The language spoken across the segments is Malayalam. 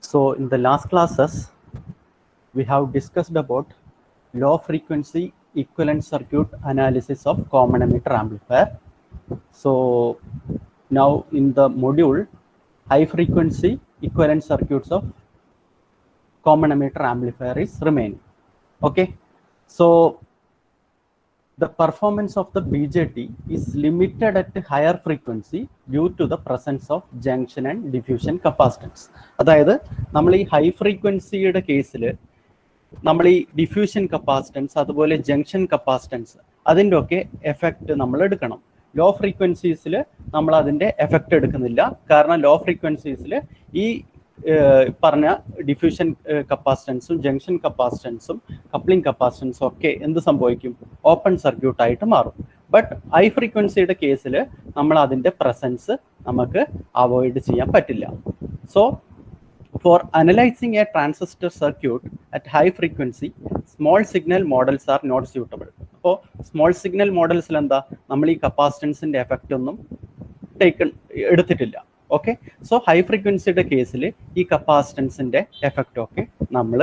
So in the last classes, we have discussed about low frequency equivalent circuit analysis of common emitter amplifier. So now in the module, high frequency equivalent circuits of common emitter amplifier is remaining. Okay, so the performance of the BJT is limited at higher frequency due to the presence of junction and diffusion capacitance. അതായത് നമ്മൾ ഈ ഹൈ ഫ്രീക്വൻസിയുടെ കേസിൽ നമ്മൾ ഈ ഡിഫ്യൂഷൻ കപ്പാസിറ്റൻസ് അതുപോലെ ജംഗ്ഷൻ കപ്പാസിറ്റൻസ് അതിൻ്റെ ഒക്കെ എഫക്റ്റ് നമ്മൾ എടുക്കണം. ലോ ഫ്രീക്വൻസീസിൽ നമ്മൾ അതിൻ്റെ എഫക്റ്റ് എടുക്കുന്നില്ല. കാരണം ലോ ഫ്രീക്വൻസീസിൽ ഈ പറഞ്ഞ ഡിഫ്യൂഷൻ കപ്പാസിറ്റൻസും ജംഗ്ഷൻ കപ്പാസിറ്റൻസും കപ്ലിംഗ് കപ്പാസിറ്റൻസും ഒക്കെ എന്ത് സംഭവിക്കും? ഓപ്പൺ സർക്യൂട്ട് ആയിട്ട് മാറും. ബട്ട് ഹൈ ഫ്രീക്വൻസിയുടെ കേസിൽ നമ്മൾ അതിൻ്റെ പ്രസൻസ് നമുക്ക് അവോയ്ഡ് ചെയ്യാൻ പറ്റില്ല. So for analyzing a transistor circuit at high frequency, small signal models are not suitable. അപ്പോൾ സ്മോൾ സിഗ്നൽ മോഡൽസിൽ എന്താ, നമ്മൾ ഈ കപ്പാസിറ്റൻസിൻ്റെ എഫക്റ്റ് ഒന്നും എടുത്തിട്ടില്ല. ഓക്കെ, സോ ഹൈ ഫ്രീക്വൻസിയുടെ കേസിൽ ഈ കപ്പാസിറ്റൻസിൻ്റെ എഫക്റ്റ് ഒക്കെ നമ്മൾ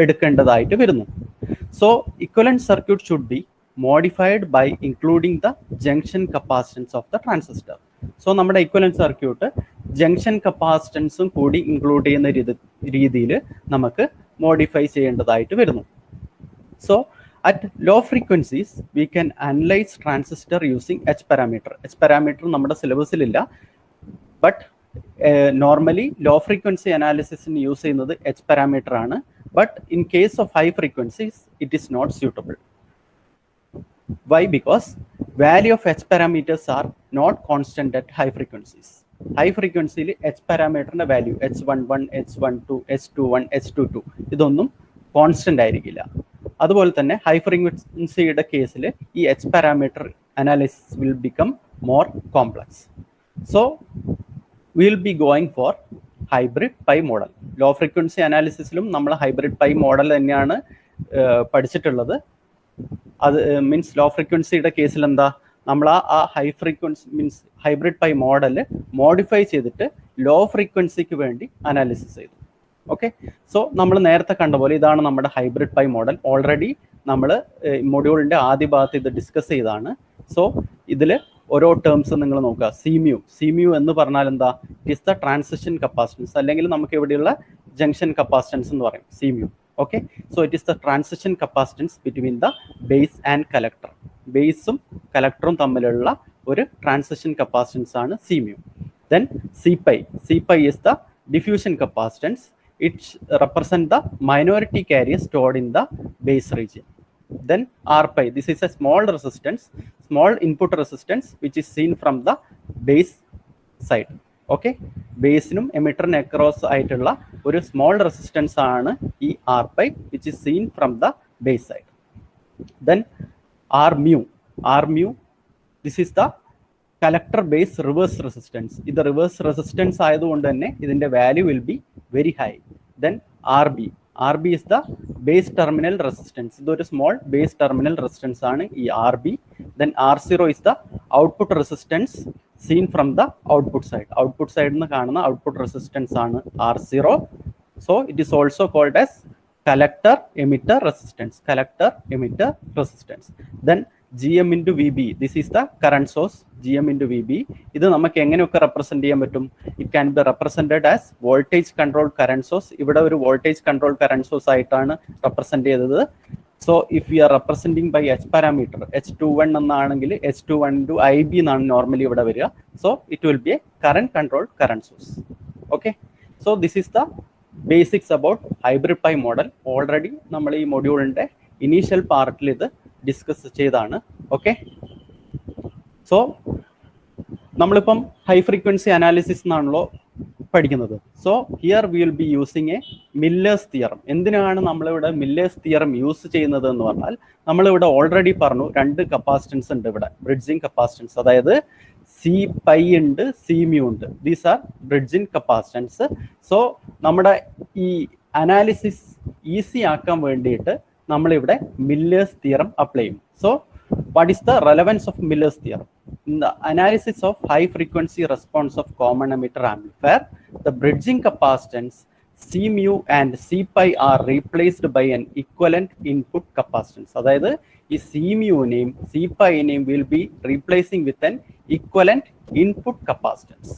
എടുക്കേണ്ടതായിട്ട് വരുന്നു. So equivalent circuit should be modified by including the junction capacitance of the transistor. So നമ്മുടെ ഇക്വലന്റ് സർക്യൂട്ട് ജംഗ്ഷൻ കപ്പാസിറ്റൻസും കൂടി ഇൻക്ലൂഡ് ചെയ്യുന്ന രീതിയിൽ നമുക്ക് മോഡിഫൈ ചെയ്യേണ്ടതായിട്ട് വരുന്നു. So at low frequencies we can analyse transistor using H parameter. H parameter നമ്മുടെ സിലബസിലില്ല, ബട്ട് നോർമലി ലോ ഫ്രീക്വൻസി അനാലിസിസിന് യൂസ് ചെയ്യുന്നത് എച്ച് പാരാമീറ്റർ ആണ്. But in case of high frequencies it is not suitable. Why? Because value of H parameters are not constant at high frequencies. High frequency H parameter value H11, H12, H21, H22 ഇതൊന്നും കോൺസ്റ്റന്റ് ആയിരിക്കില്ല. അതുപോലെ തന്നെ ഹൈ ഫ്രീക്വൻസിയുടെ കേസിൽ ഈ H parameter analysis will become more complex. So will be going for hybrid pi model. Low frequency അനാലിസിസിലും നമ്മൾ ഹൈബ്രിഡ് പൈ മോഡൽ തന്നെയാണ് പഠിച്ചിട്ടുള്ളത്. അത് മീൻസ് ലോ ഫ്രീക്വൻസിയുടെ കേസിൽ എന്താ, നമ്മൾ ആ high frequency means hybrid pi model modify ചെയ്തിട്ട് ലോ ഫ്രീക്വൻസിക്ക് വേണ്ടി അനാലിസിസ് ചെയ്തു. ഓക്കെ, സോ നമ്മൾ നേരത്തെ കണ്ട പോലെ ഇതാണ് നമ്മുടെ ഹൈബ്രിഡ് പൈ മോഡൽ. ഓൾറെഡി നമ്മൾ മൊഡ്യൂളിൻ്റെ ആദ്യ ഭാഗത്ത് ഇത് ഡിസ്കസ് ചെയ്താണ്. സോ ഇതിൽ ഓരോ ടേംസ് നിങ്ങൾ നോക്കുക. സിമ്യു എന്ന് പറഞ്ഞാൽ എന്താ, it is the transition capacitance, അല്ലെങ്കിൽ നമുക്ക് ഇവിടെയുള്ള ജംഗ്ഷൻ കപ്പാസിറ്റൻസ് എന്ന് പറയും സിമ്യു. Okay, so it is the transition capacitance between the base and collector. ബേസും കളക്ടറും തമ്മിലുള്ള ഒരു ട്രാൻസിഷൻ കപ്പാസിറ്റൻസ് ആണ് C mu. Then C pi is the diffusion capacitance. It represent the minority carrier stored in the base region. Then rpi, this is a small resistance, small input resistance which is seen from the base side. Okay, ബേസിനും എമിറ്ററിനും അക്രോസ് ആയിട്ടുള്ള ഒരു സ്മോൾ റെസിസ്റ്റൻസ് ആണ് ഈ R pi which is seen from the base side. Then R mu this is the collector base reverse resistance. ഇത് റിവേഴ്സ് റെസിസ്റ്റൻസ് ആയതുകൊണ്ട് തന്നെ ഇതിൻ്റെ value will be very high. Then R B is the base terminal resistance. ഇതൊരു സ്മോൾ ബേസ് ടെർമിനൽ റെസിസ്റ്റൻസ് ആണ് ഈ R B. Then R zero is the output resistance seen from the output side. Output side എന്ന് കാണുന്ന output resistance ആണ് R0. So it is also called as collector emitter resistance. Then GM into VB, this is the current source. GM into VB, ഇത് നമുക്ക് എങ്ങനെയൊക്കെ റെപ്രസെന്റ് ചെയ്യാൻ പറ്റും? It can B represented as voltage control current source. ഇവിടെ ഒരു വോൾട്ടേജ് കൺട്രോൾ കറന്റ് സോഴ്സ് ആയിട്ടാണ് റെപ്രസെന്റ് ചെയ്തത്. So if we are representing by H parameter, H21 എന്നാണെങ്കിൽ H21 into IB എന്നാണ് നോർമലി ഇവിടെ വരിക. So it will be a current controlled current source. Okay, so this is the basics about hybrid pi model. Already നമ്മൾ ഈ മൊഡ്യൂളിൻ്റെ ഇനീഷ്യൽ പാർട്ടിൽ ഇത് ഡിസ്കസ് ചെയ്താണ്. ഓക്കെ, സോ നമ്മളിപ്പം ഹൈ ഫ്രീക്വൻസി അനാലിസിസ് എന്നാണല്ലോ പഠിക്കുന്നത്. So here we will be using A millers theorem. എന്തിനാണ് നമ്മളിവിടെ മില്ലേഴ്സ് തിയറം യൂസ് ചെയ്യുന്നത് എന്ന് പറഞ്ഞാൽ, നമ്മളിവിടെ ഓൾറെഡി പറഞ്ഞു രണ്ട് കപ്പാസിറ്റൻസ് ഉണ്ട് ഇവിടെ, ബ്രിഡ്ജിങ് കപ്പാസിറ്റൻസ്. അതായത് സി പൈ ഉണ്ട്, സി മ്യൂ ഉണ്ട്. These are bridging capacitance. So നമ്മുടെ ഈ അനാലിസിസ് ഈസി ആക്കാൻ വേണ്ടിയിട്ട് നമ്മളിവിടെ മില്ലേഴ്സ് തിയറം അപ്ലൈ ചെയ്യും. So what is the relevance of Miller's theorem? In the analysis of high frequency response of common emitter amplifier, the bridging capacitance C mu and C pi are replaced by an equivalent input capacitance. അതായത് ഈ C muനെയും C piനെയും will be replacing with an equivalent input capacitance.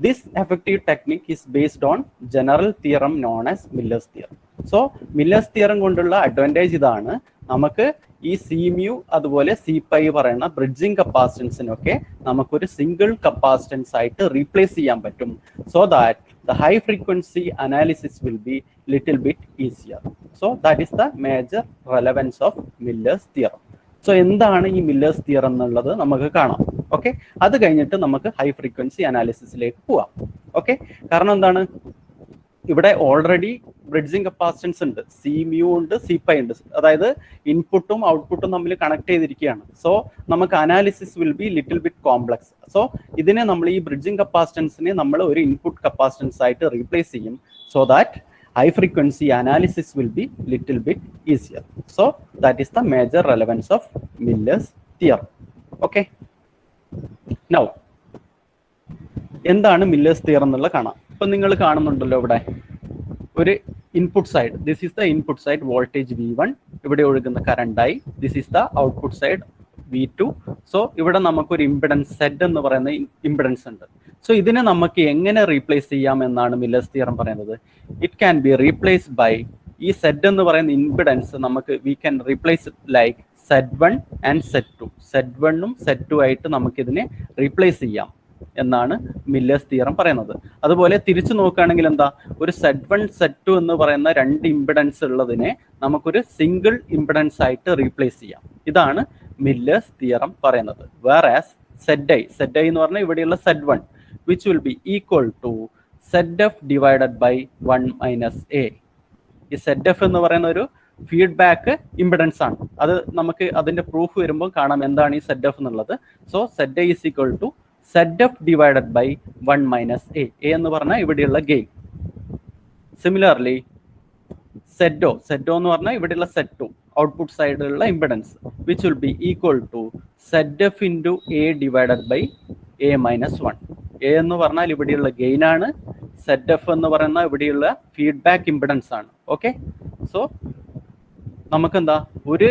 This effective technique is based on general theorem known as Miller's theorem. So Miller's theorem കൊണ്ടുള്ള അഡ്വാൻറ്റേജ് ഇതാണ്, നമുക്ക് ഈ സി മ്യൂ അതുപോലെ സി പൈ പറയുന്ന ബ്രിഡ്ജിങ് കപ്പാസിറ്റൻസിനൊക്കെ നമുക്കൊരു സിംഗിൾ കപ്പാസിറ്റൻസ് ആയിട്ട് റീപ്ലേസ് ചെയ്യാൻ പറ്റും. So that the high frequency analysis will be little bit easier. So that is the major relevance of Miller's theorem. So എന്താണ് ഈ Miller's theorem എന്നുള്ളത് നമുക്ക് കാണാം. ഓക്കെ, അത് കഴിഞ്ഞിട്ട് നമുക്ക് ഹൈ ഫ്രീക്വൻസി അനാലിസിസിലേക്ക് പോവാം. ഓക്കെ, കാരണം എന്താണ്, ഇവിടെ ഓൾറെഡി ബ്രിഡ്ജിങ് കപ്പാസിറ്റൻസ് ഉണ്ട്, സി മ്യൂ ഉണ്ട്, സി പൈ ഉണ്ട്, അതായത് ഇൻപുട്ടും ഔട്ട്പുട്ടും തമ്മിൽ കണക്ട് ചെയ്തിരിക്കുകയാണ്. സോ നമുക്ക് analysis will be little bit complex. So ഇതിനെ നമ്മൾ ഈ ബ്രിഡ്ജിങ് കപ്പാസിറ്റൻസിനെ നമ്മൾ ഒരു ഇൻപുട്ട് കപ്പാസിറ്റൻസ് ആയിട്ട് റീപ്ലേസ് ചെയ്യും. So that high frequency analysis will be little bit easier. So that is the major relevance of Miller's theorem. Okay, now എന്താണ് മില്ലേഴ്സ് തിയറം എന്നുള്ളത് കാണാം. ഇപ്പൊ നിങ്ങൾ കാണുന്നുണ്ടല്ലോ ഇവിടെ ഒരു input side, this is the input side voltage V1, ഇവിടെ ഒഴുകുന്ന current I, this is the output side V2. So ഇവിടെ നമുക്കൊരു ഇംപിഡൻസ് സെഡ് എന്ന് പറയുന്ന ഇംപിഡൻസ് ഉണ്ട്. സോ ഇതിനെ നമുക്ക് എങ്ങനെ റീപ്ലേസ് ചെയ്യാം എന്നാണ് മില്ലേഴ്സ് തിയറം പറയുന്നത്. It can be replaced by, ഈ സെഡ് എന്ന് പറയുന്ന ഇംപിഡൻസ് നമുക്ക് we can replace like Z1 and Z2. Z1ഉം Z2 ആയിട്ട് നമുക്കിതിനെ റീപ്ലേസ് ചെയ്യാം എന്നാണ് മില്ലേഴ്സ് തിയറം പറയുന്നത്. അതുപോലെ തിരിച്ചു നോക്കുകയാണെങ്കിൽ എന്താ, ഒരു Z1 Z2 എന്ന് പറയുന്ന രണ്ട് ഇംപിഡൻസ് ഉള്ളതിനെ നമുക്കൊരു സിംഗിൾ ഇംപിഡൻസ് ആയിട്ട് റീപ്ലേസ് ചെയ്യാം. ഇതാണ് മില്ലേഴ്സ് തിയറം പറയുന്നത്. വേറാസ് ZI എന്ന് പറഞ്ഞാൽ ഇവിടെയുള്ള Z1 which will be equal to ZF divided by 1 minus A. ഈ ZF എന്ന് പറയുന്ന ഒരു ഫീഡ്ബാക്ക് ഇംപിഡൻസ് ആണ്. അത് നമുക്ക് അതിന്റെ പ്രൂഫ് വരുമ്പോൾ കാണാം എന്താണ് ഈ ZF എന്നുള്ളത്. So ZI is equal to ZF divided by 1 minus A. A എന്ന് പറഞ്ഞാൽ ഇവിടെയുള്ള ഗെയിൻ. സിമിലർലി ZO എന്ന് പറഞ്ഞാൽ ഇവിടെയുള്ള Z2 ഔട്ട്പുട്ട് സൈഡിലുള്ള impedance which will be equal to ZF into A divided by A minus 1. A എന്ന് പറഞ്ഞാൽ ഇവിടെയുള്ള ഗെയിൻ ആണ്, ZF എന്ന് പറയുന്ന ഇവിടെയുള്ള ഫീഡ്ബാക്ക് ഇംപിഡൻസ് ആണ്. ഓക്കെ, സോ നമുക്കെന്താ ഒരു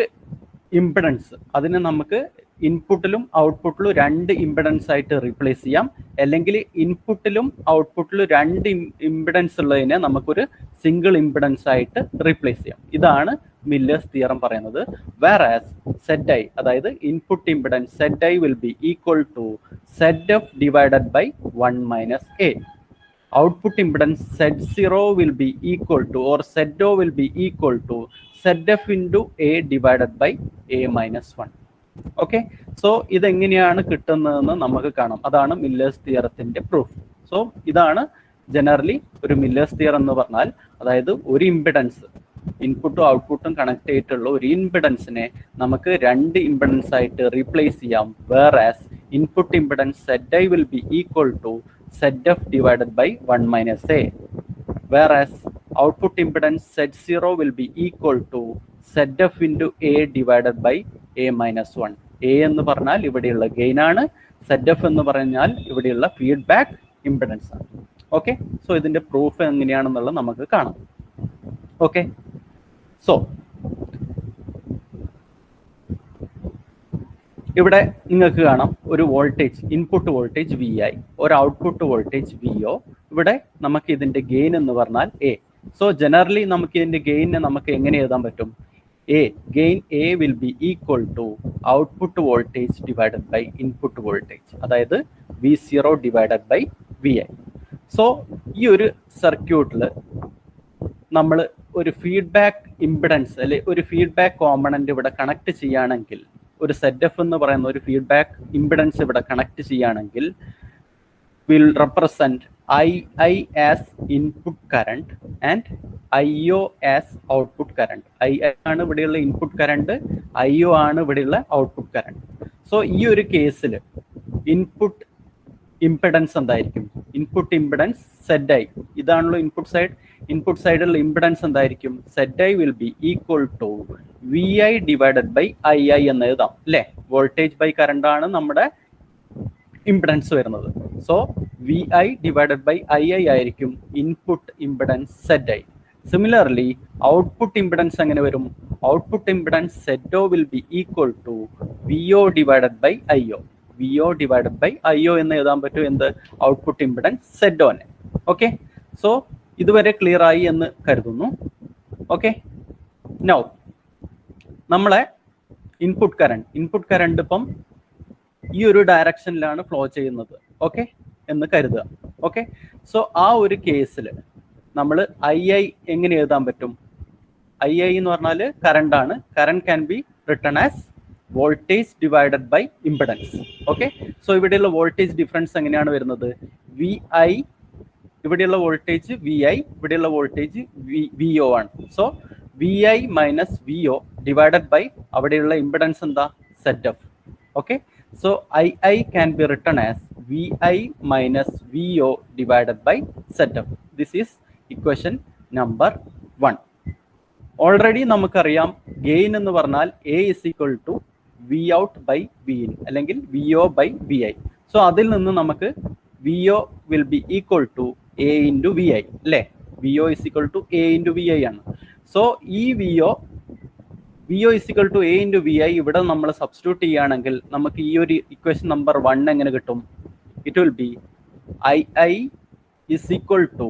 ഇംപിഡൻസ് അതിനെ നമുക്ക് ഇൻപുട്ടിലും ഔട്ട്പുട്ടിലും രണ്ട് ഇംപിഡൻസ് ആയിട്ട് റീപ്ലേസ് ചെയ്യാം, അല്ലെങ്കിൽ ഇൻപുട്ടിലും ഔട്ട്പുട്ടിലും രണ്ട് ഇംപിഡൻസ് ഉള്ളതിനെ നമുക്കൊരു സിംഗിൾ ഇംപിഡൻസ് ആയിട്ട് റീപ്ലേസ് ചെയ്യാം. ഇതാണ് മില്ലേഴ്സ് തിയറം പറയുന്നത്. വേറാസ് ZI, അതായത് input impedance ZI will be equal to ZF divided by 1 minus A. Output impedance Z0 will be equal to, or ZO will be equal to ZF into A divided by A minus 1. Okay, so ഇതെങ്ങനെയാണ് കിട്ടുന്നതെന്ന് നമുക്ക് കാണാം. അതാണ് മില്ലേഴ്സ് തിയറത്തിന്റെ പ്രൂഫ്. സോ ഇതാണ് ജനറലി ഒരു മില്ലേഴ്സ് തിയറം എന്ന് പറഞ്ഞാൽ, അതായത് ഒരു ഇംപിഡൻസ് ഇൻപുട്ടും ഔട്ട്പുട്ടും കണക്ട് ചെയ്തിട്ടുള്ള ഒരു ഇംപിഡൻസിനെ നമുക്ക് രണ്ട് ഇംപിഡൻസ് ആയിട്ട് റീപ്ലേസ് ചെയ്യാം. വേറാസ് input impedance ZI will be equal to ZF divided by 1 minus A. Whereas output impedance Z0 will be equal to ZF into A divided by A minus 1. A എന്ന് പറഞ്ഞാൽ ഇവിടെയുള്ള ഗെയിൻ ആണ്, ZF എന്ന് പറഞ്ഞാൽ ഇവിടെയുള്ള ഫീഡ്ബാക്ക് ഇംപിഡൻസ് ആണ്. ഓക്കെ, സോ ഇതിന്റെ പ്രൂഫ് എങ്ങനെയാണെന്നുള്ളത് നമുക്ക് കാണാം. ഓക്കെ, സോ ഇവിടെ നിങ്ങൾക്ക് കാണാം ഒരു വോൾട്ടേജ്, ഇൻപുട്ട് വോൾട്ടേജ് VI, ഒരു ഔട്ട്പുട്ട് വോൾട്ടേജ് VO. ഇവിടെ നമുക്ക് ഇതിന്റെ ഗെയിൻ എന്ന് പറഞ്ഞാൽ A. സോ ജനറലി നമുക്ക് ഇതിന്റെ ഗെയിനെ നമുക്ക് എങ്ങനെ എഴുതാൻ പറ്റും? Gain A will be equal to output voltage divided by input voltage, അതായത് V0 divided by VI. So ഈ ഒരു സർക്യൂട്ടിൽ നമ്മൾ ഒരു ഫീഡ്ബാക്ക് ഇംപിഡൻസ് അല്ലെ ഒരു ഫീഡ്ബാക്ക് കോമ്പണന്റ് ഇവിടെ കണക്ട് ചെയ്യുകയാണെങ്കിൽ, ഒരു ZF എന്ന് പറയുന്ന ഒരു ഫീഡ്ബാക്ക് ഇംപിഡൻസ് ഇവിടെ കണക്ട് ചെയ്യുകയാണെങ്കിൽ, will represent II as input current and IO as output current. II ആണ് ഇവിടെയുള്ള ഇൻപുട്ട് കറണ്ട്, IO ആണ് ഇവിടെയുള്ള ഔട്ട്പുട്ട് കറണ്ട്. സോ ഈ ഒരു കേസിൽ ഇൻപുട്ട് ഇംപിഡൻസ് എന്തായിരിക്കും? ഇൻപുട്ട് ഇംപിഡൻസ് ZI, ഇതാണല്ലോ ഇൻപുട്ട് സൈഡ്. ഇൻപുട്ട് സൈഡിലുള്ള ഇംപിഡൻസ് എന്തായിരിക്കും? ZI will be equal to VI divided by II എന്ന് എഴുതാം അല്ലേ? വോൾട്ടേജ് ബൈ കറണ്ട് ആണ് നമ്മുടെ ഇംപിഡൻസ് വരുന്നത്. So V I divided by I I ആയിരിക്കും input impedance Z I. Similarly output impedance എങ്ങനെ വരും? Output impedance Z O will be equal to V O divided by I O. V O divided by I O എന്ന് എഴുതാൻ പറ്റും എന്ത്? Output impedance Z one. Okay, so ഇതുവരെ ക്ലിയർ ആയി എന്ന് കരുതുന്നു. ഓക്കെ, നൗ നമ്മളെ ഇൻപുട്ട് കറണ്ട് ഇപ്പം ഈ ഒരു ഡയറക്ഷനിലാണ് ഫ്ലോ ചെയ്യുന്നത്. ഓക്കെ എന്ന് കരുതുക. ഓക്കെ, സോ ആ ഒരു കേസിൽ നമ്മൾ ഐ ഐ എങ്ങനെ എഴുതാൻ പറ്റും? ഐ ഐ എന്ന് പറഞ്ഞാൽ കറണ്ട് ആണ്. Current can be written as voltage divided by impedance. Okay, so ഇവിടെയുള്ള വോൾട്ടേജ് ഡിഫറൻസ് എങ്ങനെയാണ് വരുന്നത്? വി ഐ, ഇവിടെയുള്ള വോൾട്ടേജ് വി ഐ, ഇവിടെയുള്ള വോൾട്ടേജ് വി ഒ ആണ്. So V I minus V O divided by അവിടെയുള്ള ഇംപിഡൻസ് എന്താ? Z F. Okay, so I I can be written as V I minus V O divided by Z F. This is equation number 1. Already നമുക്കറിയാം ഗെയിൻ എന്ന് പറഞ്ഞാൽ A is equal to V out by V in അല്ലെങ്കിൽ V O by V I. So അതിൽ നിന്ന് നമുക്ക് V O will be equal to A into V I അല്ലേ? V O is equal to A into V I ആണ്. സോ ഈ V O is equal to A into V I ഇവിടെ നമ്മൾ സബ്സ്റ്റിറ്റ്യൂട്ട് ചെയ്യുകയാണെങ്കിൽ നമുക്ക് ഈ ഒരു ഇക്വേഷൻ നമ്പർ 1 എങ്ങനെ കിട്ടും? It will be I I is equal to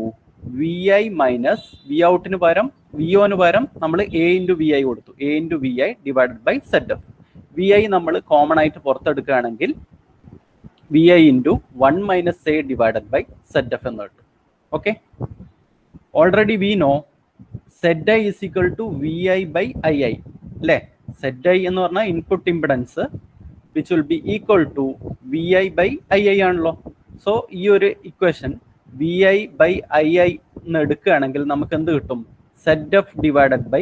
V I minus V ഔട്ടിന് പകരം വി ഒന് പകരം നമ്മൾ എ ഇൻറ്റു വി ഐ കൊടുത്തു. A into V I divided by Z F. V I നമ്മൾ കോമൺ ആയിട്ട് പുറത്തെടുക്കുകയാണെങ്കിൽ V I into 1 minus A divided by Z F എന്ന് കിട്ടും. Okay, already we know Z I is equal to V I by I I അല്ലേ? സെറ്റ് ഐ എന്ന് പറഞ്ഞാൽ input impedance which will be equal to V I by I I ആണല്ലോ. സോ ഈ ഒരു equation V I by I I എന്ന് എടുക്കുകയാണെങ്കിൽ നമുക്ക് എന്ത് കിട്ടും? Z F divided by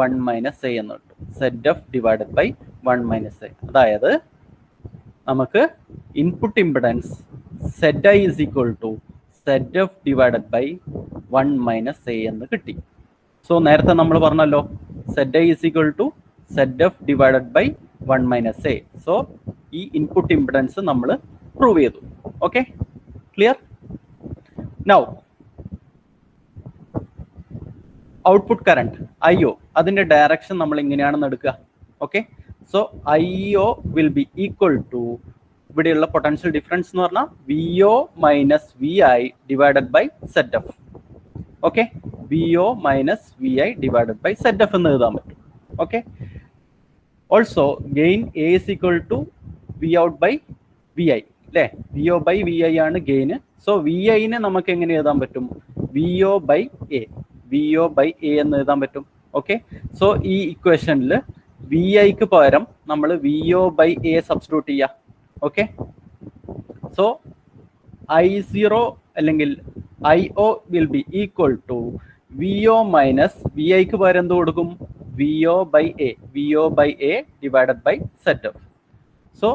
1 minus A എന്ന് കിട്ടും. Z F divided by 1 minus A. അതായത് നമുക്ക് input impedance Z I is equal to Z F divided by 1 minus A എന്ന് കിട്ടി. സോ നേരത്തെ നമ്മൾ പറഞ്ഞല്ലോ Z I is equal to Z F divided by 1 minus A. So ഈ ഇൻപുട്ട് ഇംപിഡൻസ് നമ്മൾ പ്രൂവ് ചെയ്തു. Okay, clear? Now output current I O, അതിന്റെ ഡയറക്ഷൻ നമ്മൾ ഇങ്ങനെയാണെന്ന് എടുക്കുക. Okay, so I O will be equal to ഇവിടെയുള്ള പൊട്ടൻഷ്യൽ ഡിഫറൻസ് എന്ന് പറഞ്ഞാൽ V O minus V I divided by Z F. Okay, V O minus V I divided by Z F എന്ന് എഴുതാൻ പറ്റും. Okay, also gain A is equal to V out by V I അല്ലേ? V O by V I ആണ് ഗെയിന്. സോ വി ഐനെ നമുക്ക് എങ്ങനെ എഴുതാൻ പറ്റും? V O by A, V O by A എന്ന് എഴുതാൻ പറ്റും. ഓക്കെ, സോ ഈ ഇക്വേഷനിൽ വി ഐക്ക് പകരം നമ്മൾ V O by A substitute ചെയ്യുക. ഓക്കെ, സോ I0 അല്ലെങ്കിൽ I O will be equal to V O minus V ഐക്ക് പകരം എന്ത് കൊടുക്കും? V O by A, V O by A divided by Z F. So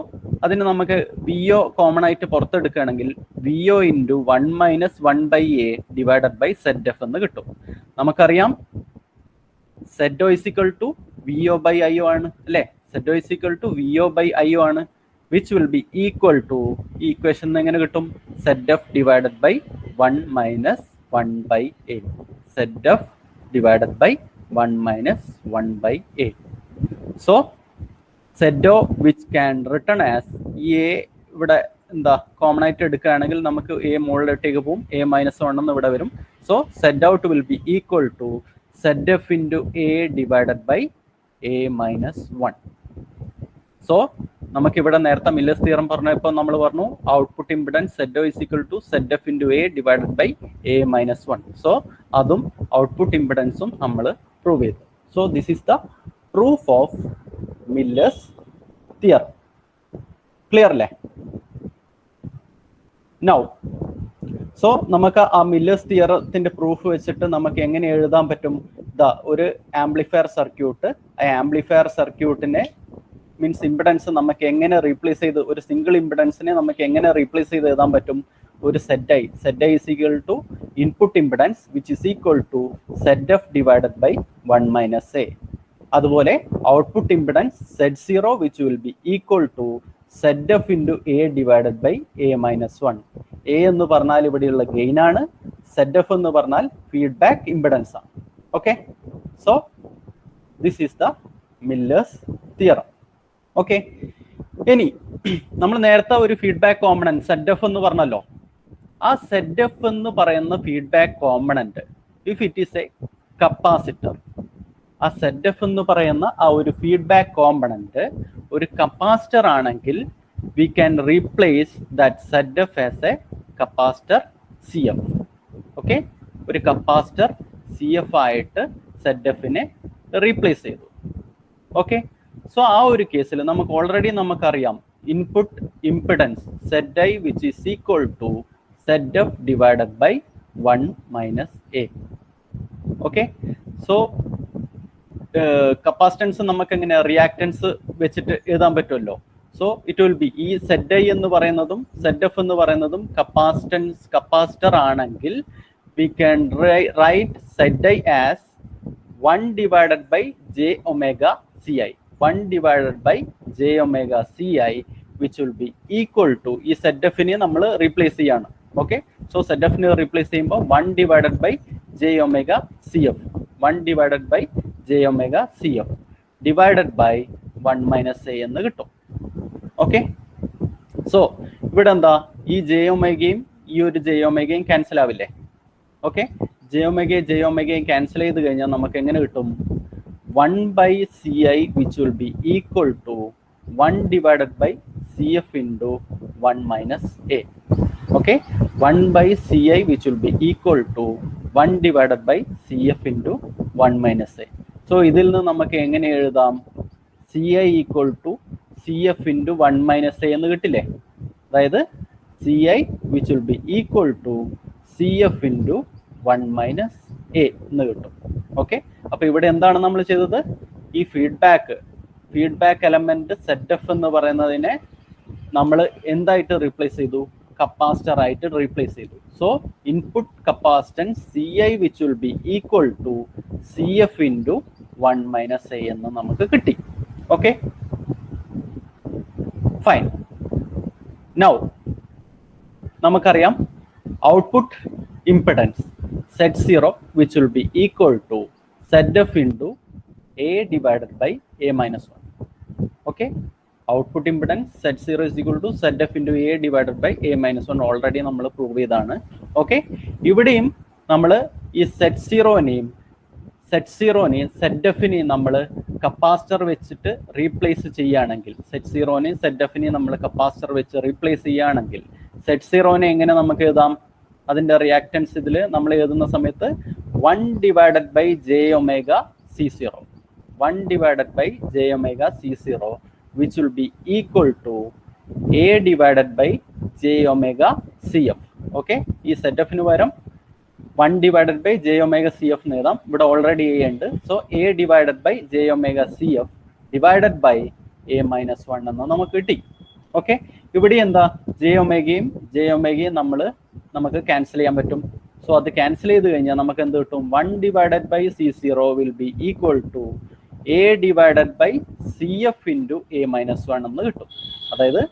അതിന് നമുക്ക് വി ഒ കോമൺ ആയിട്ട് പുറത്തെടുക്കുകയാണെങ്കിൽ V O into 1 minus 1 by A divided by Z F എന്ന് കിട്ടും. നമുക്കറിയാം Z O is equal to V O by I O ആണ് അല്ലേ? Z O is equal to V O by I O ആണ്, which will be equal to ഈ ഇക്വേഷൻ എങ്ങനെ കിട്ടും? Z F divided by 1 minus 1 by A. Z F divided by 1 minus 1 by A. So Z O which can written as A, ഇവിടെ എന്താ കോമൺ ആയിട്ട് എടുക്കുകയാണെങ്കിൽ നമുക്ക് എ മുകളിലോട്ടേക്ക് പോകും, എ മൈനസ് 1 എന്ന് ഇവിടെ വരും. So Z out will be equal to Z F into A divided by A minus 1. So നമുക്കിവിടെ നേരത്തെ മില്ലേഴ്സ് തിയറം പറഞ്ഞപ്പോൾ നമ്മൾ പറഞ്ഞു output impedance Z O is equal to Z F into A divided by A minus 1. So അതും ഔട്ട്പുട്ട് ഇംപിഡൻസും നമ്മൾ പ്രൂവ് ചെയ്തു. So this is the proof of Miller's theorem. Clear അല്ലേ? നൗ സോ നമുക്ക് ആ മില്ലേഴ്സ് തിയറത്തിന്റെ പ്രൂഫ് വെച്ചിട്ട് നമുക്ക് എങ്ങനെ എഴുതാൻ പറ്റും? ഒരു ആംപ്ലിഫയർ സർക്യൂട്ട്, ആ ആംപ്ലിഫയർ സർക്യൂട്ടിനെ മീൻസ് ഇംപിഡൻസ് നമുക്ക് എങ്ങനെ റീപ്ലേസ് ചെയ്ത്, ഒരു സിംഗിൾ ഇംപിഡൻസിനെ നമുക്ക് എങ്ങനെ റീപ്ലേസ് ചെയ്ത് എഴുതാൻ പറ്റും? ഒരു Z I is equal to input impedance which is equal to Z F divided by 1 minus A. അതുപോലെ output impedance Z 0 which will be equal to ZF into A divided by A minus 1. A എന്ന് പറഞ്ഞാൽ ഇവിടെയുള്ള ഗെയിൻ ആണ്, ZF എന്ന് പറഞ്ഞാൽ ഫീഡ്ബാക്ക് ഇംപെഡൻസ് ആണ്. Okay, so this is the millers theorem. Okay, ഇനി നമ്മൾ നേരത്തെ ഒരു ഫീഡ്ബാക്ക് കോമ്പണന്റ് ZF എന്ന് പറഞ്ഞല്ലോ. ആ ZF എന്ന് പറയുന്ന feedback component if it is A capacitor, ആ ZF എന്ന് പറയുന്ന ആ ഒരു ഫീഡ്ബാക്ക് കോമ്പണന്റ് ഒരു കപ്പാസിറ്റർ ആണെങ്കിൽ we can replace that ZF as a capacitor CF. Okay, ഒരു കപ്പാസിറ്റർ CF ആയിട്ട് ZF-നെ റീപ്ലേസ് ചെയ്തു. ഓക്കെ, സോ ആ ഒരു കേസിൽ നമുക്ക് ഓൾറെഡി നമുക്കറിയാം input impedance ZI which is equal to ZF divided by 1 minus A. Okay, so capacitance നമുക്ക് എങ്ങനെ റിയാക്റ്റൻസ് വെച്ചിട്ട് എഴുതാൻ പറ്റുമല്ലോ. സോ ഇറ്റ് വിൽ ബി ഈ ZI എന്ന് പറയുന്നതും ZF എന്ന് പറയുന്നതും കപ്പാസിറ്റർ ആണെങ്കിൽ we can write ZI as 1 divided by j omega Ci, 1 divided by j omega Ci, which will be equal to ഈ ZF-നെ നമ്മൾ റീപ്ലേസ് ചെയ്യാണ്. ഓക്കെ, സോ ZF-നെ റീപ്ലേസ് ചെയ്യുമ്പോൾ 1 divided by j omega CF, 1 divided by j omega CF divided by 1 minus A എന്ന് കിട്ടും. ഓക്കെ, സോ ഇവിടെ എന്താ ഈ ജെ ഒമേഗയും ഈ ഒരു ജെ ഒമേഗയും ക്യാൻസൽ ആവില്ലേ. ഓക്കെ, ജെ ഒമേഗയും ക്യാൻസൽ ചെയ്ത് കഴിഞ്ഞാൽ നമുക്ക് എങ്ങനെ കിട്ടും? 1 by Ci which will be equal to 1 divided by CF into 1 minus A. Okay, 1 by Ci which will be equal to 1 divided by CF into 1 minus A. So ഇതിൽ നിന്ന് നമുക്ക് എങ്ങനെ എഴുതാം? Ci equal to CF into 1 minus A എന്ന് കിട്ടില്ലേ? അതായത് Ci which will be equal to CF into 1 minus A എന്ന് കിട്ടും. ഓക്കെ, അപ്പൊ ഇവിടെ എന്താണ് നമ്മൾ ചെയ്തത്? ഈ ഫീഡ്ബാക്ക് എലമെന്റ് ZF എന്ന് പറയുന്നതിനെ നമ്മൾ എന്തായിട്ട് റീപ്ലേസ് ചെയ്തു? കപ്പാസിറ്റർ ആയിട്ട് റീപ്ലേസ് ചെയ്തു. So input capacitance Ci which will be equal to CF into 1 minus A എന്ന് നമുക്ക് കിട്ടി. Okay, fine. നൗ നമുക്കറിയാം output impedance Z0 which will be equal to ZF into A divided by A minus 1. Okay, output impedance Z0 is equal to ZF into A divided by A minus 1 already നമ്മൾ പ്രൂവ് ചെയ്താണ്. ഓക്കെ, ഇവിടെയും നമ്മൾ ഈ Z0നെയും ZF-നെയും നമ്മൾ കപ്പാസിറ്റർ വെച്ചിട്ട് റീപ്ലേസ് ചെയ്യുകയാണെങ്കിൽ, Z0നെയും ZF-നെയും നമ്മൾ കപ്പാസിറ്റർ വെച്ച് റീപ്ലേസ് ചെയ്യുകയാണെങ്കിൽ Z0നെ എങ്ങനെ നമുക്ക് എഴുതാം? അതിന്റെ റിയാക്റ്റൻസ് ഇതിൽ നമ്മൾ എഴുതുന്ന സമയത്ത് 1 divided by j omega C0, 1 divided by j omega C0 which will be equal to A divided by j omega CF. Okay, ഈ ZF-ന് പകരം 1 divided by j omega CF എന്ന് എഴുതാം. ഇവിടെ ഓൾറെഡി A ഉണ്ട്. So A divided by j omega CF divided by A minus 1 എന്ന് നമുക്ക് കിട്ടി. ഓക്കെ, ഇവിടെ എന്താ j ഒമേഗയും നമുക്ക് ക്യാൻസൽ ചെയ്യാൻ പറ്റും. സോ അത് ക്യാൻസൽ ചെയ്ത് കഴിഞ്ഞാൽ നമുക്ക് എന്ത് കിട്ടും? 1 divided by C0 will be equal to A divided by CF into A minus 1 എന്ന് കിട്ടും. അതായത്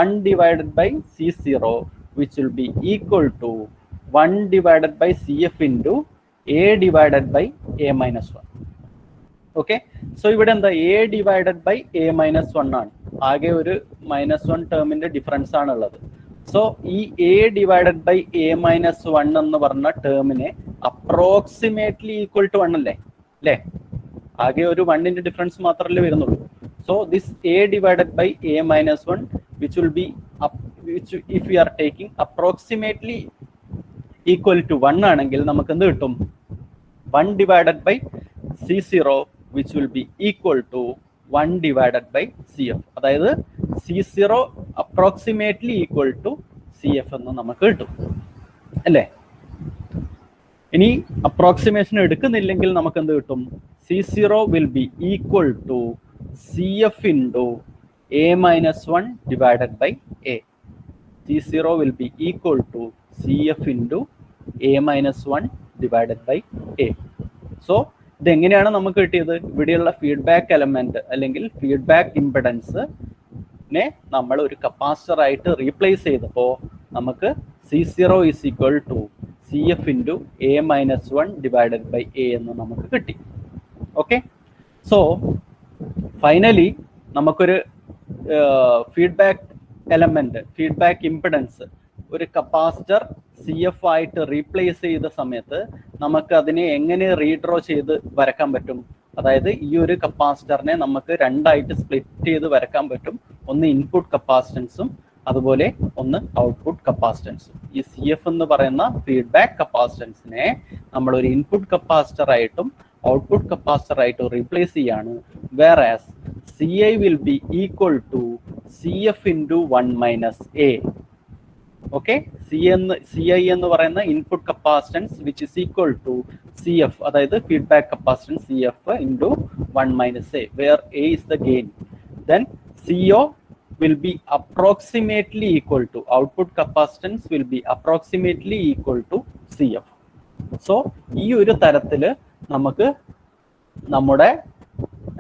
1 divided by C0 which will be equal to 1 divided by CF into A divided by A minus 1. Okay, so ഇവിടെ എന്താ A divided by A minus 1 ആണ്. ആകെ ഒരു -1 ടേമിന്റെ ഡിഫറൻസ് ആണ് ഉള്ളത്. സോ ഈ A divided by A minus 1 എന്ന് പറഞ്ഞ ടേമിനെ അപ്രോക്സിമേറ്റ്ലി ഈക്വൽ ടു 1 അല്ലേ? ആകെ ഒരു 1ന്റെ ഡിഫറൻസ് മാത്രമല്ലേ വരുന്നുള്ളൂ. So this A divided by A minus 1 which will be if we are taking approximately equal to 1 ആണെങ്കിൽ നമുക്ക് എന്ത് കിട്ടും? 1 divided by C0 which will be equal to 1 divided by CF. അതായത് C0 approximately equal to CF എന്ന് നമുക്ക് കിട്ടും അല്ലേ? ഇനി അപ്രോക്സിമേഷൻ എടുക്കുന്നില്ലെങ്കിൽ നമുക്ക് എന്ത് കിട്ടും? C0 will be equal to CF into A minus 1 divided by A. C0 will be equal to CF into A minus 1 divided by A. So ഇതെങ്ങനെയാണ് നമുക്ക് കിട്ടിയത്? ഇവിടെയുള്ള ഫീഡ്ബാക്ക് എലമെന്റ് അല്ലെങ്കിൽ ഫീഡ്ബാക്ക് ഇംപെഡൻസ് നെ നമ്മൾ ഒരു കപ്പാസിറ്ററായിട്ട് റീപ്ലേസ് ചെയ്തപ്പോൾ നമുക്ക് C0 is equal to CF into A-1 divided by A എന്ന് നമുക്ക് കിട്ടി. ഓക്കെ, സോ ഫൈനലി നമുക്കൊരു ഫീഡ്ബാക്ക് എലമെന്റ്, ഫീഡ്ബാക്ക് ഇംപിഡൻസ് ഒരു കപ്പാസിറ്റർ CF ആയിട്ട് റീപ്ലേസ് ചെയ്ത സമയത്ത് നമുക്ക് അതിനെ എങ്ങനെ റീഡ്രോ ചെയ്ത് വരക്കാൻ പറ്റും? അതായത് ഈ ഒരു കപ്പാസിറ്ററിനെ നമുക്ക് രണ്ടായിട്ട് സ്പ്ലിറ്റ് ചെയ്ത് വരക്കാൻ പറ്റും. ഒന്ന് ഇൻപുട്ട് കപ്പാസിറ്റൻസും അതുപോലെ ഒന്ന് ഔട്ട്പുട്ട് കപ്പാസിറ്റൻസും. ഈ CF എന്ന് പറയുന്ന ഫീഡ്ബാക്ക് കപ്പാസിറ്റൻസിനെ നമ്മൾ ഒരു ഇൻപുട്ട് കപ്പാസിറ്റർ ആയിട്ടും ഔട്ട്പുട്ട് കപ്പാസിറ്റർ ആയിട്ടും റീപ്ലേസ് ചെയ്യാണ്. Whereas CI will be equal to CF into 1 minus A. Okay, CI എന്ന് പറയുന്ന input capacitance which is equal to CF, അതായത് feedback capacitance CF into 1 minus A, where A is the gain. Then CO will be approximately equal to, output capacitance will be approximately equal to CF. So ഈ ഒരു തരത്തിൽ നമുക്ക് നമ്മുടെ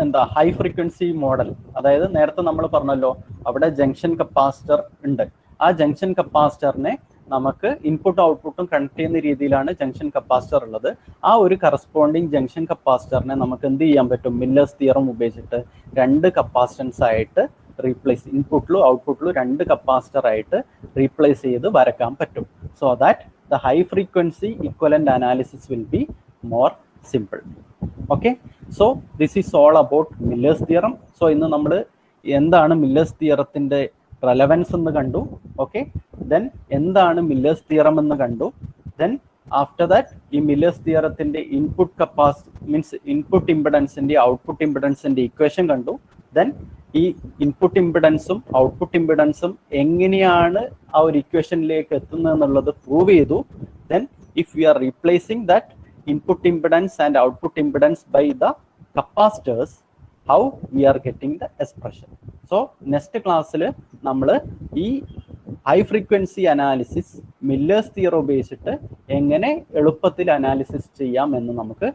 എന്താ ഹൈ ഫ്രീക്വൻസി മോഡൽ, അതായത് നേരത്തെ നമ്മൾ പറഞ്ഞല്ലോ അവിടെ ജംഗ്ഷൻ കപ്പാസിറ്റർ ഉണ്ട്. ആ ജംഗ്ഷൻ കപ്പാസിറ്ററിനെ നമുക്ക് ഇൻപുട്ട് ഔട്ട്പുട്ടും കണക്ട് ചെയ്യുന്ന രീതിയിലാണ് ജംഗ്ഷൻ കപ്പാസിറ്റർ ഉള്ളത്. ആ ഒരു കറസ്പോണ്ടിങ് ജംഗ്ഷൻ കപ്പാസിറ്ററിനെ നമുക്ക് എന്ത് ചെയ്യാൻ പറ്റും? മില്ലേഴ്സ് തിയറം ഉപയോഗിച്ചിട്ട് രണ്ട് കപ്പാസിറ്റൻസ് ആയിട്ട് റീപ്ലേസ്, ഇൻപുട്ടിലും ഔട്ട്പുട്ടിലും രണ്ട് കപ്പാസിറ്റർ ആയിട്ട് റീപ്ലേസ് ചെയ്ത് വരക്കാൻ പറ്റും. So that the high frequency equivalent analysis will be more simple. Okay, so this is all about Miller's theorem. So ഇന്ന് നമ്മൾ എന്താണ് മില്ലേഴ്സ് തിയറത്തിന്റെ റെലവൻസ് എന്ന് കണ്ടു. ഓക്കെ, ദെൻ എന്താണ് മില്ലേഴ്സ് തിയറം എന്ന് കണ്ടു. ദെൻ ആഫ്റ്റർ ദാറ്റ് ഈ മില്ലേഴ്സ് തിയറത്തിന്റെ ഇൻപുട്ട് മീൻസ് ഇൻപുട്ട് ഇംപിഡൻസിന്റെ ഔട്ട്പുട്ട് ഇംപിഡൻസിന്റെ ഇക്വേഷൻ കണ്ടു. ദെൻ ഈ ഇൻപുട്ട് ഇംപിഡൻസും ഔട്ട്പുട്ട് ഇംപിഡൻസും എങ്ങനെയാണ് ആ ഒരു ഇക്വേഷനിലേക്ക് എത്തുന്നത് എന്നുള്ളത് പ്രൂവ് ചെയ്തു. Then if you are replacing that input impedance and output impedance by the capacitors, how we are getting the expression. So next ക്ലാസ്സിൽ നമ്മൾ ഈ high frequency analysis millers theorem ഉപയോഗിച്ചിട്ട് എങ്ങനെ എളുപ്പത്തിൽ അനാലിസിസ് ചെയ്യാം എന്ന് നമുക്ക്